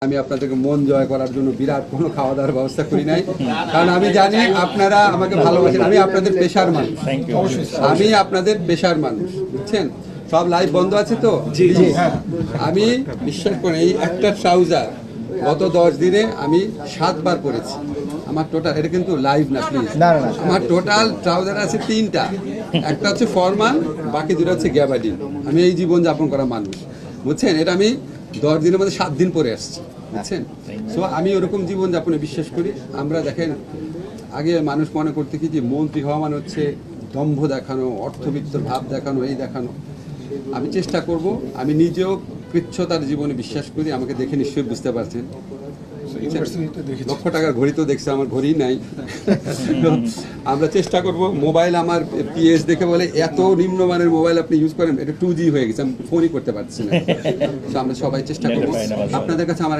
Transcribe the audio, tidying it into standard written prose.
আমি আপনাদেরকে মন জয় করার জন্য বিরাট কোনো খাওয়া দাওয়ার ব্যবস্থা করি নাই, কারণ আমি জানি আপনারা আমাকে ভালোবাসেন। আমি আপনাদের পেশার মানুষ, আমি আপনাদের পেশার মানুষ, বুঝছেন? সব লাইভ বন্ধ আছে তো। আমি বিশ্বাস করি এই একটা ট্রাউজার গত 10 দিনে আমি 7 বার পরেছি। আমার টোটাল, এটা কিন্তু লাইভ না প্লিজ, আমার টোটাল ট্রাউজার আছে 3টা। একটা হচ্ছে ফরমান, বাকি 2টা হচ্ছে গ্যাবার্ডিন। আমি এই জীবন যাপন করা মানুষ, বুঝছেন? এটা আমি 10 দিনের মধ্যে 7 দিন পরে আসছি, বুঝছেন? সো আমি ওরকম জীবনযাপনে বিশ্বাস করি। আমরা দেখেন, আগে মানুষ মনে করতে কি যে মন্ত্রী হওয়া মানে হচ্ছে দম্ভ দেখানো, অর্থবিত্তর ভাব দেখানো, এই দেখানো। আমি চেষ্টা করব, আমি নিজেও কৃচ্ছতার জীবনে বিশ্বাস করি। আমাকে দেখে নিশ্চয়ই বুঝতে পারছেন। লক্ষ টাকার ঘড়ি তো দেখছে, আমার ঘড়ি নাই। আমরা চেষ্টা করব। মোবাইল আমার পিএস দেখে বলে এত নিম্নমানের মোবাইল আপনি ইউজ করেন, এটা 2G হয়ে গেছে, আমি ফোনই করতে পারছি না। আমরা সবাই চেষ্টা করবো। আপনাদের কাছে আমার